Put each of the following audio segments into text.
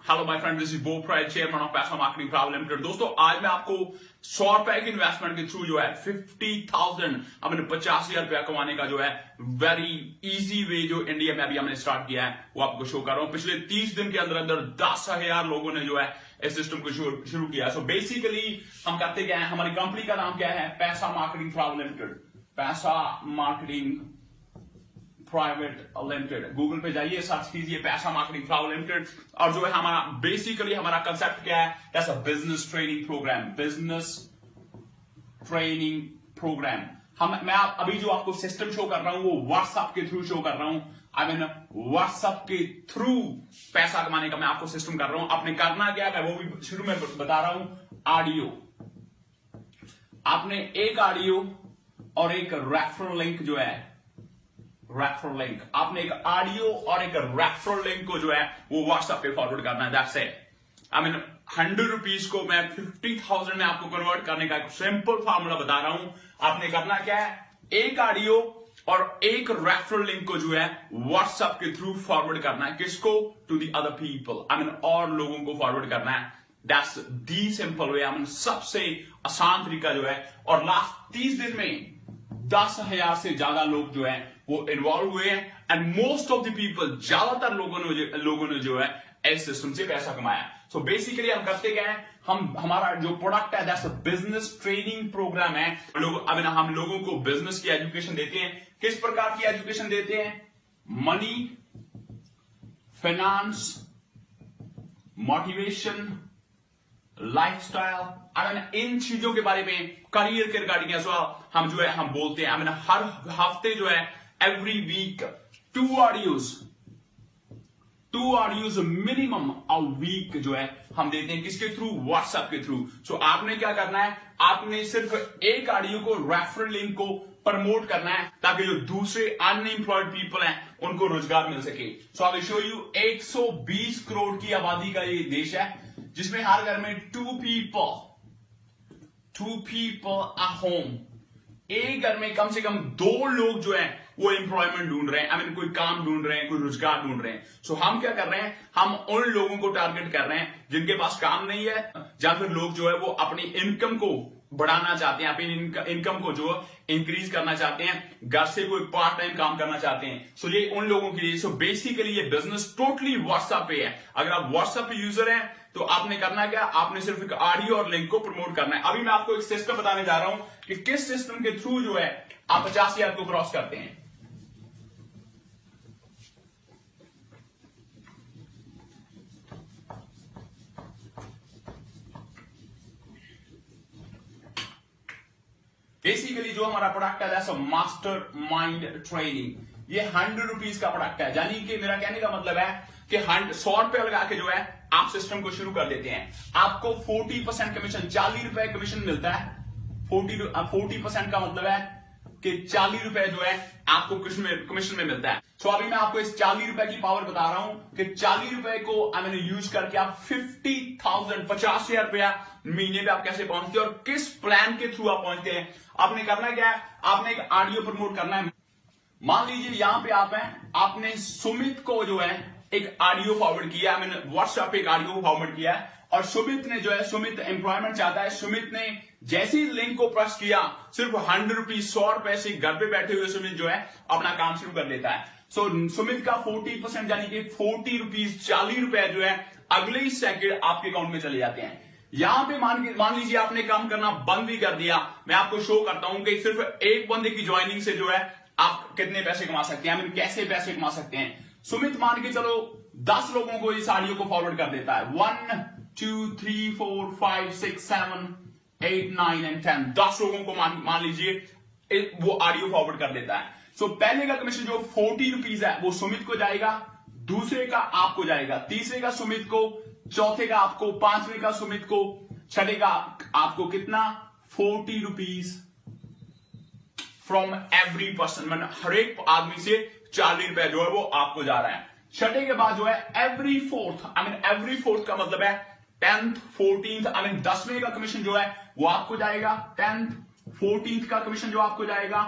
Hello my friend, this is बो pride, chairman of पैसा marketing private limited. दोस्तों आज मैं आपको 100 रुपए की इन्वेस्टमेंट के थ्रू जो है 50,000 हमने 50,000 रुपया कमाने का जो है वेरी इजी वे जो इंडिया में अभी हमने स्टार्ट किया है वो आपको शो कर रहा हूं। पिछले 30 दिन के अंदर अंदर 10,000 लोगों ने जो है इस सिस्टम को शुरू किया। सो बेसिकली हम करते क्या है, हमारी कंपनी का नाम क्या है, पैसा मार्केटिंग प्राइवेट लिमिटेड। पैसा मार्केटिंग प्राइवेट लिमिटेड, गूगल पे जाइए, सर्च कीजिए पैसा मार्केटिंग प्राइवेट लिमिटेड। और जो है हमारा बेसिकली हमारा कंसेप्ट क्या है, that's a business training programme. Business training programme मैं अभी जो आपको सिस्टम शो कर रहा हूं वो व्हाट्सएप के थ्रू शो कर रहा हूं। आई मीन व्हाट्सएप के थ्रू पैसा कमाने का मैं आपको सिस्टम कर रहा हूं। आपने करना क्या है वो भी शुरू में बता रहा हूं। ऑडियो, आपने एक ऑडियो और एक रेफरल लिंक जो है, रेफरल लिंक, आपने एक ऑडियो और एक रेफरल लिंक को जो है वो व्हाट्सएप पे फॉरवर्ड करना है। That's it. I mean 100 rupees को मैं 50,000 में आपको कन्वर्ट करने का एक सिंपल फार्मूला बता रहा हूं। आपने करना क्या है, एक ऑडियो और एक रेफरल लिंक को जो है व्हाट्सएप के थ्रू फॉरवर्ड करना है। किसको? To the other people, I mean और लोगों को फॉरवर्ड करना है। That's the simple way, I mean सबसे आसान तरीका जो है। और लास्ट 30 दिन में 10,000 से ज्यादा लोग जो है वो इन्वॉल्व हुए हैं and most of the people, ज्यादातर लोगों ने जो है इस सिस्टम से पैसा कमाया। सो बेसिकली हम करते क्या है, हमारा जो प्रोडक्ट है that's a business training programme है। हम लोगों को बिजनेस की एजुकेशन देते हैं। किस प्रकार की एजुकेशन देते हैं? मनी, फाइनेंस, मोटिवेशन, लाइफस्टाइल, इन चीजों के बारे में, करियर के रिगार्डिंग एज वेल हम जो है हम बोलते हैं। हर हफ्ते जो है every week 2 audios minimum a week जो है हम देते हैं। किसके थ्रू? व्हाट्सएप के थ्रू। सो आपने क्या करना है, आपने सिर्फ एक ऑडियो को, रेफरल लिंक को प्रमोट करना है ताकि जो दूसरे अनएम्प्लॉयड पीपल हैं उनको रोजगार मिल सके। So I will show you 120 crore की आबादी का ये देश है जिसमें हर घर में 2 people at home, एक घर में कम से कम 2 लोग जो है वो एम्प्लॉयमेंट ढूंढ रहे हैं। आई मीन कोई काम ढूंढ रहे हैं, कोई रोजगार ढूंढ रहे हैं। सो हम क्या कर रहे हैं, हम उन लोगों को टारगेट कर रहे हैं जिनके पास काम नहीं है, या फिर लोग जो है वो अपनी इनकम को बढ़ाना चाहते हैं, अपनी इनकम को जो इंक्रीज करना चाहते हैं, घर से कोई पार्ट टाइम काम करना चाहते हैं। सो ये उन लोगों के लिए। सो बेसिकली ये बिजनेस टोटली व्हाट्सएप पे है। अगर आप व्हाट्सएप पे यूजर हैं तो आपने करना क्या, आपने सिर्फ एक ऑडियो और लिंक को प्रमोट करना है। अभी मैं आपको एक सिस्टम बताने जा रहा हूं कि किस सिस्टम के थ्रू जो है आप 50,000 को क्रॉस करते हैं। बेसिकली जो हमारा प्रोडक्ट है that's a master mind training. ये 100 रुपीज का प्रोडक्ट है, यानी कि मेरा कहने का मतलब है कि 100 रुपए लगा के जो है आप सिस्टम को शुरू कर देते हैं। आपको 40% कमीशन, 40 रुपए कमीशन मिलता है। 40% का मतलब है कि 40 रुपए जो है आपको कमीशन में मिलता है। सो अभी मैं आपको इस 40 रुपए की पावर बता रहा हूं कि 40 रुपए को मैंने यूज करके आप 50,000 50,000 रुपया महीने पे आप कैसे पहुंचते हैं और किस प्लान के थ्रू आप पहुंचते हैं। आपने करना क्या है, आपने एक ऑडियो प्रमोट करना है। मान लीजिए यहां पे आप हैं, आपने सुमित को जो है एक ऑडियो फॉरवर्ड किया, मैंने व्हाट्सएप पे एक ऑडियो फॉरवर्ड किया है और सुमित ने जो है, सुमित एम्प्लॉयमेंट चाहता है। सुमित ने जैसे ही लिंक को प्रेस किया, सिर्फ 100 रुपीज, 100 रुपए से घर पे बैठे हुए सुमित जो है अपना काम शुरू कर देता है। सो सुमित का 40% यानी कि 40 रुपीज, 40 रुपए जो है अगले ही सेकंड आपके अकाउंट में चले जाते हैं। यहां पे मान लीजिए आपने काम करना बंद भी कर दिया। मैं आपको शो करता हूं कि सिर्फ एक बंदे की ज्वाइनिंग से जो है आप कितने पैसे कमा सकते हैं, आई मीन कैसे पैसे कमा सकते हैं। सुमित मान के चलो 10 लोगों को इस ऑडियो को फॉरवर्ड कर देता है। 1 2 3 4 5 6 7 8 9 एंड 10, 10 लोगों को मान लीजिए वो ऑडियो फॉरवर्ड कर देता है। सो पहले का कमीशन जो 40 रुपीज है वो सुमित को जाएगा, दूसरे का आपको जाएगा, तीसरे का सुमित को, चौथे का आपको, पांचवें का सुमित को, छठे का आपको कितना, 40 रुपीज फ्रॉम एवरी पर्सन। मैंने हर एक आदमी से 40 रुपए जो है वो आपको जा रहा है। छठे के बाद जो है एवरी फोर्थ का मतलब है 10th 14th, 10वें का कमीशन जो है वो आपको जाएगा। 10th 14th का कमीशन जो आपको जाएगा,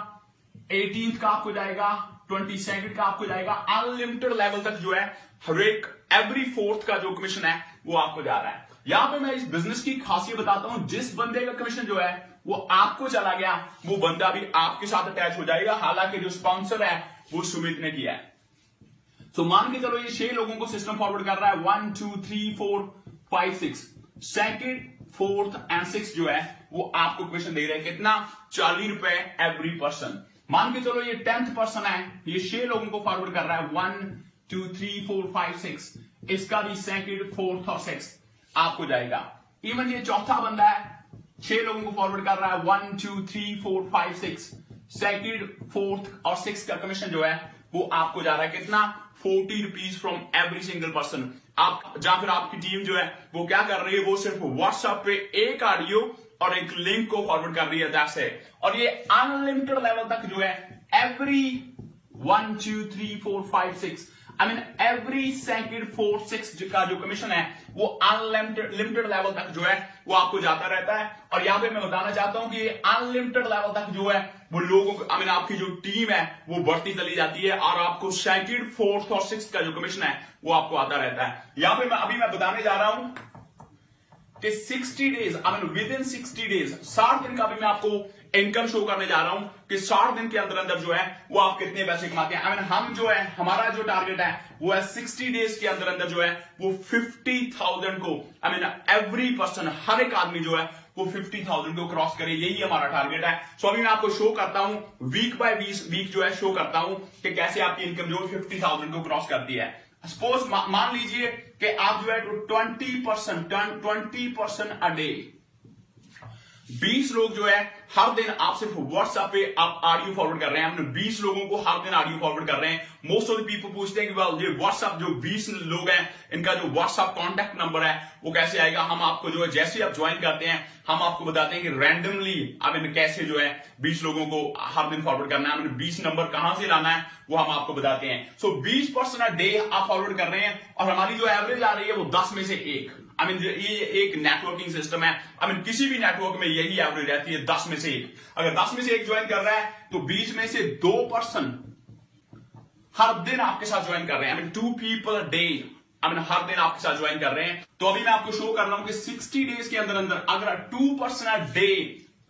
18th का आपको जाएगा, 22 का आपको जाएगा, अनलिमिटेड लेवल तक जो है हर एक एवरी फोर्थ का जो कमीशन है वो आपको जा रहा है। यहां पे मैं इस बिजनेस की खासियत बताता हूं, जिस बंदे का कमीशन जो है वो आपको चला गया, वो बंदा भी आपके साथ अटैच हो जाएगा, हालांकि जो स्पॉन्सर है वो सुमित ने किया है। तो मान के चलो ये 6 लोगों को सिस्टम फॉरवर्ड कर रहा है, 1 2 3 4 5 6, सेकेंड फोर्थ एंड सिक्स जो है वो आपको कमीशन दे रहे हैं कितना, 40 रुपए एवरी पर्सन। मान के चलो ये 10th पर्सन है, ये 6 लोगों को फॉरवर्ड कर रहा है, 1 2 3 4 5 6, इसका भी सेकेंड फोर्थ और सिक्स आपको जाएगा। इवन ये चौथा बंदा है, 6 लोगों को फॉरवर्ड कर रहा है, 1 2 3 4 5 6, सेकेंड फोर्थ और सिक्स का कमीशन जो है वो आपको जा रहा है कितना, 40 rupees from every single person. आप जहां फिर आपकी टीम जो है वो क्या कर रही है, वो सिर्फ व्हाट्सएप पे एक ऑडियो और एक लिंक को फॉरवर्ड कर रही है, दैट्स इट। और ये अनलिमिटेड लेवल तक जो है every 1 2 3 4 5 6 I mean every second fourth six का जो कमीशन है वो अनलिमिटेड लेवल तक जो है वो आपको जाता रहता है। और यहां पे मैं बताना चाहता हूं कि ये अनलिमिटेड लेवल तक जो है वो लोगों को आई मीन आपकी जो टीम है वो बढ़ती चली जाती है, और आपको सेकेंड फोर्थ और सिक्स का जो कमीशन है वो आपको आता रहता है। यहां पे मैं बताने जा रहा हूं कि 60 days I mean with in 60 days, 60 दिन का भी मैं आपको इनकम शो करने जा रहा हूं कि 60 दिन के अंदर अंदर जो है वो आप कितने पैसे कमाते हैं। आई मीन हम जो है हमारा जो टारगेट है वो है 60 डेज के अंदर अंदर जो है वो 50,000 को आई मीन एवरी पर्सन, हर एक आदमी जो है वो 50,000 को क्रॉस करे, यही हमारा टारगेट है। सो अभी मैं आपको शो करता हूं वीक बाय वीक जो है शो करता हूं कि कैसे आपकी इनकम जो 50,000 को क्रॉस करती है। सपोज मान लीजिए कि आप जो है 20% अ डे, 20 लोग जो है हर दिन आप सिर्फ व्हाट्सएप पे आप ऑडियो फॉरवर्ड कर रहे हैं, हमने 20 लोगों को हर दिन ऑडियो फॉरवर्ड कर रहे हैं। मोस्ट ऑफ द पीपल पूछते हैं कि वेल ये व्हाट्सएप जो 20 लोग हैं इनका जो व्हाट्सएप कॉन्टैक्ट नंबर है वो कैसे आएगा। हम आपको जो है जैसे आप ज्वाइन करते हैं हम आपको बताते हैं कि रैंडमली आई मीन कैसे जो है 20 लोगों को हर दिन फॉरवर्ड करना है, आई मीन 20 नंबर कहां से लाना है वो हम आपको बताते हैं। सो 20% अ डे आप फॉरवर्ड कर रहे हैं, और हमारी जो एवरेज आ रही है वो 10 में से 1। आई मीन ये एक नेटवर्किंग सिस्टम है, आई मीन किसी भी नेटवर्क में यही एवरेज रहती है 10 में से 1। अगर 10 में से 1 ज्वाइन कर रहा है तो 20 में से 2% हर दिन आपके साथ ज्वाइन कर रहे हैं, I mean 2 people a day, I mean हर दिन आपके साथ ज्वाइन कर रहे हैं। तो अभी मैं आपको शो कर रहा हूं कि 60 डेज के अंदर अंदर अगर 2% अ डे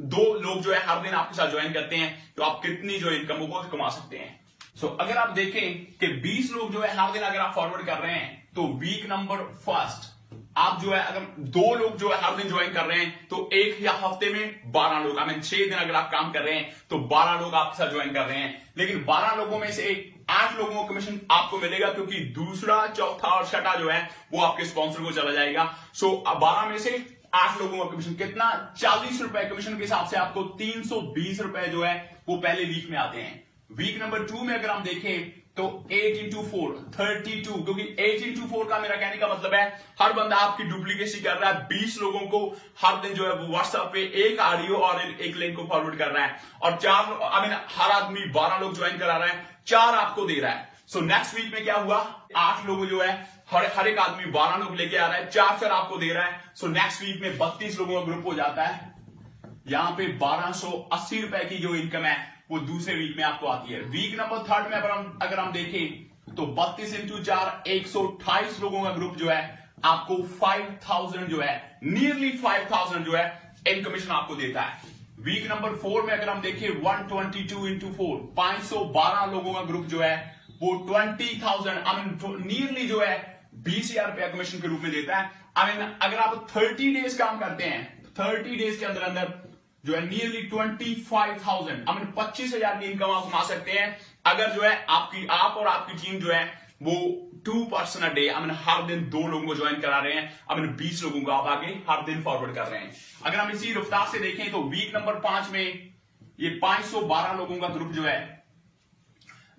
2 लोग जो है हर दिन आपके साथ ज्वाइन करते हैं तो आप कितनी जो इनकम को कमा सकते हैं। सो अगर आप देखें कि 20 लोग जो है हर दिन अगर आप फॉरवर्ड कर रहे हैं तो वीक नंबर फर्स्ट आप जो है अगर 2 लोग जो है हर दिन ज्वाइन कर रहे हैं तो एक या हफ्ते में 12 लोग, आई मीन 6 दिन अगर आप काम कर रहे हैं तो 12 लोग आपके साथ ज्वाइन कर रहे हैं। लेकिन 12 लोगों में से 8 लोगों को कमीशन आपको मिलेगा, क्योंकि दूसरा चौथा और छठा जो है वो आपके स्पॉन्सर को चला जाएगा। सो 12 में से 8 लोगों का कमीशन कितना, 40 रुपए कमीशन के हिसाब से आपको 320 रुपए जो है वो पहले वीक में आते हैं। वीक नंबर 2 में अगर हम देखें तो 8 into 4 32, क्योंकि 8 into 4 का मेरा कहने का मतलब है हर बंदा आपकी डुप्लीकेसी कर रहा है, 20 लोगों को हर दिन जो है वो व्हाट्सएप पे एक ऑडियो और एक लिंक को फॉरवर्ड कर रहा है, और 4 आई मीन हर आदमी 12 लोग ज्वाइन करा रहा है, 4 आपको दे रहा है। सो नेक्स्ट वीक में क्या हुआ, 8 लोग जो है हर एक आदमी 12 लोग लेके आ रहा है, 4 आपको दे रहा है। सो नेक्स्ट वीक में 32 लोगों का ग्रुप हो जाता है, यहां पे 1280 रुपए की जो इनकम है वो दूसरे वीक में आपको आती है। वीक नंबर 3 में अगर हम देखें तो 32 into 4 128 लोगों का ग्रुप जो है आपको 5000 जो है नियरली 5000 जो है इन कमीशन आपको देता है। वीक नंबर 4 में अगर हम देखें 122 into 4 512 लोगों का ग्रुप जो है वो 20,000 आई मीन नियरली जो है 20,000 रुपया कमीशन के रूप में देता है। आई मीन अगर आप 30 डेज काम करते हैं, 30 डेज के अंदर अंदर जो है नियरली 25,000 आई मीन 25,000 की इनकम आप कमा सकते हैं, अगर जो है आप और आपकी टीम जो है वो 2% अ डे आई मीन हर दिन 2 लोगों को ज्वाइन करा रहे हैं, आई मीन 20 लोगों को आप आगे हर दिन फॉरवर्ड कर रहे हैं। अगर हम इसी रफ्तार से देखें तो वीक नंबर 5 में ये 512 लोगों का ग्रुप जो है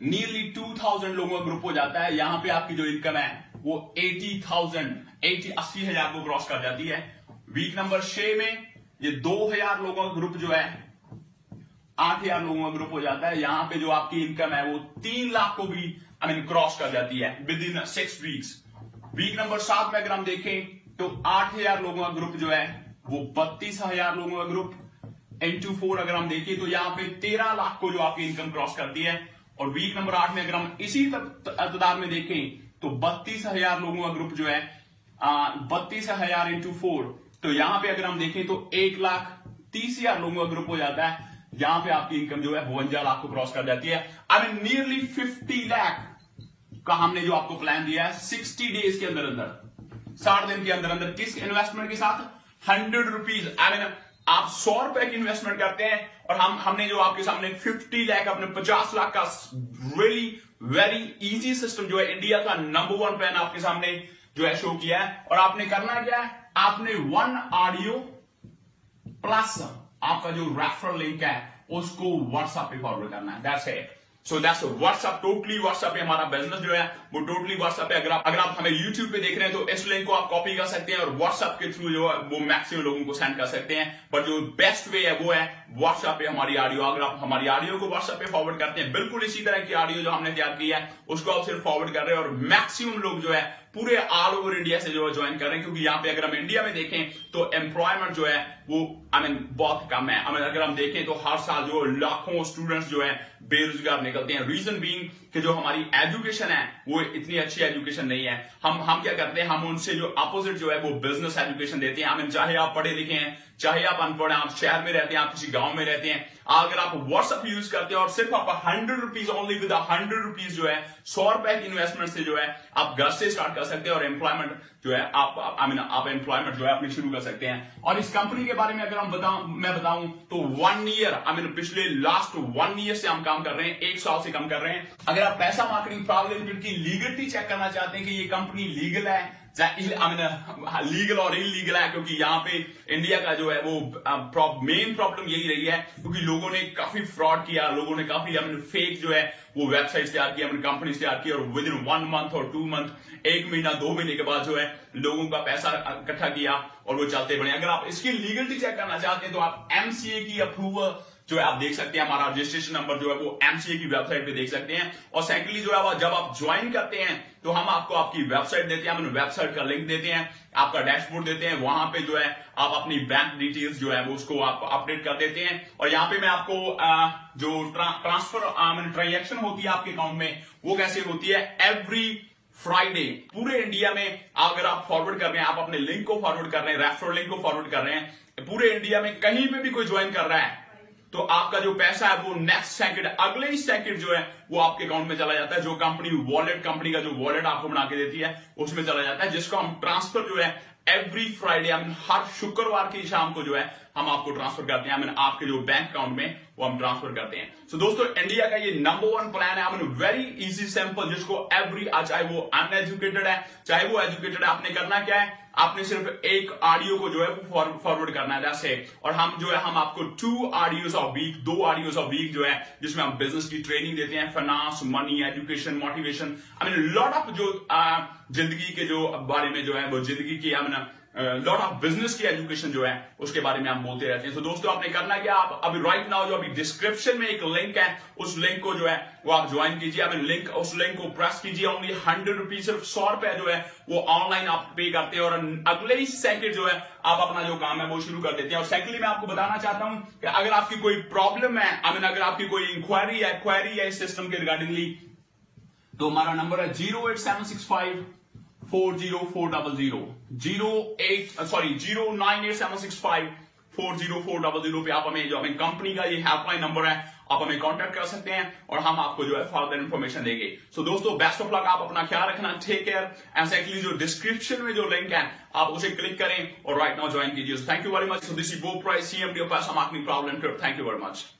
नियरली 2,000 लोगों का ग्रुप हो जाता है। यहां पे आपकी जो इनकम है वो 80,000 को क्रॉस कर जाती है। वीक नंबर 6 में ये 2,000 लोगों का ग्रुप जो है 8,000 लोगों का ग्रुप हो जाता है, यहां पे जो आपकी इनकम है वो 3 लाख को भी आई मीन क्रॉस कर जाती है within 6 weeks. Week number 7 में अगर हम देखें तो 8,000 लोगों का ग्रुप जो है वो 32,000 लोगों का ग्रुप into 4 अगर हम देखें तो यहां पे 13 लाख को जो आपकी इनकम क्रॉस करती है। और वीक नंबर 8 में अगर हम इसी तादाद में देखें तो 32,000 लोगों का ग्रुप जो है 32,000 इंटू 4, तो यहां पे अगर हम देखें तो 1,30,000 लोगों का ग्रुप हो जाता है। यहां पे आपकी इनकम जो है 52 लाख को क्रॉस कर जाती है। आई मीन नियरली 50 लाख का हमने जो आपको प्लान दिया है 60 डेज के अंदर अंदर, 60 दिन के अंदर अंदर, किस इन्वेस्टमेंट के साथ? 100 रुपीज। आई मीन आप 100 रुपए की इन्वेस्टमेंट करते हैं और हमने जो आपके सामने 50 लाख अपने 50 लाख का रियली वेरी इजी सिस्टम जो है, इंडिया का नंबर 1 प्लान आपके सामने जो है शो किया है। और आपने करना क्या है? आपने 1 ऑडियो प्लस आपका जो रेफरल लिंक है उसको व्हाट्सएप पे फॉरवर्ड करना है। That's it. So that's WhatsApp, totally WhatsApp पे हमारा बिजनेस जो है वो टोटली व्हाट्सएप पे। अगर आप हमें यूट्यूब पे देख रहे हैं तो इस लिंक को आप कॉपी कर सकते हैं और व्हाट्सएप के थ्रू जो है वो मैक्सिमम लोगों को सेंड कर सकते हैं। बट जो बेस्ट वे है वो है व्हाट्सएप पे हमारी ऑडियो। अगर आप हमारी ऑडियो को व्हाट्सएप पे फॉरवर्ड करते हैं, बिल्कुल इसी तरह की ऑडियो जो हमने तैयार की है उसको आप सिर्फ फॉरवर्ड कर रहे हैं और मैक्सिमम लोग जो है पूरे ऑल ओवर इंडिया से जो है ज्वाइन कर रहे हैं। क्योंकि यहाँ पे अगर हम इंडिया में देखें तो एम्प्लॉयमेंट जो है वो बहुत कम है। अगर हम देखें तो हर साल जो लाखों स्टूडेंट्स जो है बेरोजगार निकलते हैं। रीजन बीइंग कि जो हमारी एजुकेशन है वो इतनी अच्छी एजुकेशन नहीं है। हम क्या करते हैं, हम उनसे जो अपोजिट जो है वो बिजनेस एजुकेशन देते हैं। चाहे आप पढ़े लिखे हैं, चाहे आप अनपढ़ हैं, आप शहर में रहते हैं, आप किसी गांव में रहते हैं, अगर आप व्हाट्सएप यूज करते हैं और सिर्फ आप 100 रुपीज ओनली विद 100 रुपीज जो है 100 रुपए की इन्वेस्टमेंट से जो है आप घर से स्टार्ट कर सकते हैं और एम्प्लॉयमेंट जो है आप एम्प्लॉयमेंट जो है अपनी शुरू कर सकते हैं। और इस कंपनी के बारे में अगर मैं बताऊं तो 1 ईयर पिछले लास्ट 1 ईयर से हम काम कर रहे हैं, 1 साल से कम कर रहे हैं। अगर आप पैसा मार्केटिंग प्राइवेट लिमिटेड की लीगलिटी चेक करना चाहते हैं कि ये कंपनी लीगल है, लीगल और इलीगल है, क्योंकि यहाँ पे इंडिया का जो है वो मेन प्रॉब्लम यही रही है क्योंकि लोगों ने काफी फ्रॉड किया, लोगों ने काफी फेक जो है वो वेबसाइट तैयार की, कंपनी तैयार की और विद इन 1 मंथ और 2 मंथ, 1 महीना 2 महीने के बाद जो है लोगों का पैसा इकट्ठा किया और वो चलते बने। अगर आप इसकी लीगलिटी चेक करना चाहते हैं तो आप एमसीए की अप्रूवल जो है आप देख सकते हैं, हमारा रजिस्ट्रेशन नंबर जो है वो एमसीए की वेबसाइट पे देख सकते हैं। और सेकेंडली जो है जब आप ज्वाइन करते हैं तो हम आपको आपकी वेबसाइट देते हैं, हम वेबसाइट का लिंक देते हैं, आपका डैशबोर्ड देते हैं, वहां पे जो है आप अपनी बैंक डिटेल्स जो है वो उसको आप अपडेट कर देते हैं। और यहाँ पे मैं आपको जो ट्रांसफर ट्रांजेक्शन होती है आपके अकाउंट में वो कैसे होती है, एवरी फ्राइडे पूरे इंडिया में अगर आप फॉरवर्ड कर रहे हैं, आप अपने लिंक को फॉरवर्ड कर रहे हैं, रेफरल लिंक को फॉरवर्ड कर रहे हैं, पूरे इंडिया में कहीं पे भी कोई ज्वाइन कर रहा है तो आपका जो पैसा है वो नेक्स्ट सेकंड, अगले ही सेकंड जो है वो आपके अकाउंट में चला जाता है। जो कंपनी का जो वॉलेट आपको बना के देती है उसमें चला जाता है, जिसको हम ट्रांसफर जो है एवरी फ्राइडे हर शुक्रवार की शाम को जो है हम आपको ट्रांसफर करते हैं, आपके जो बैंक अकाउंट में वो हम ट्रांसफर करते हैं। सो दोस्तों इंडिया का ये नंबर 1 प्लान है, वेरी इजी सिंपल, जिसको चाहे वो अनएजुकेटेड है चाहे वो एजुकेटेड है, आपने करना क्या है, आपने सिर्फ एक ऑडियो को जो है वो फॉरवर्ड करना है जैसे। और हम आपको 2 audios of week, 2 audios of week जो है जिसमें हम बिजनेस की ट्रेनिंग देते हैं, finance, money, education, motivation, lot of जो जिंदगी के जो बारे में जो है वो जिंदगी की लॉट ऑफ बिजनेस की एजुकेशन जो है उसके बारे में हम बोलते रहते हैं। तो दोस्तों आपने करना क्या, आप अभी राइट नाउ जो अभी डिस्क्रिप्शन में एक लिंक है उस लिंक को जो है वो आप ज्वाइन कीजिए, उस लिंक को प्रेस कीजिए। ओनली 100 रुपीज, सिर्फ 100 रुपए जो है वो ऑनलाइन आप पे करते हैं और अगले ही सेकंड जो है आप अपना जो काम है वो शुरू कर देते हैं। और सेकेंडली मैं आपको बताना चाहता हूं कि अगर आपकी कोई प्रॉब्लम है, अगर आपकी कोई इंक्वायरी है इस सिस्टम के रिगार्डिंगली, तो हमारा नंबर है 08765 40400 09876540400 पे आप हमें कंपनी का ये हेल्पलाइन नंबर है, आप हमें कांटेक्ट कर सकते हैं और हम आपको जो है फर्दर इंफॉर्मेशन देंगे। सो दोस्तों बेस्ट ऑफ लक, आप अपना ख्याल रखना, टेक केयर। एक्चुअली जो डिस्क्रिप्शन में जो लिंक है आप उसे क्लिक करें और राइट नाउ ज्वाइन कीजिए। Thank you very much. So this is वो price CMD of Pasa Marketing Problem Trip. Thank you very much.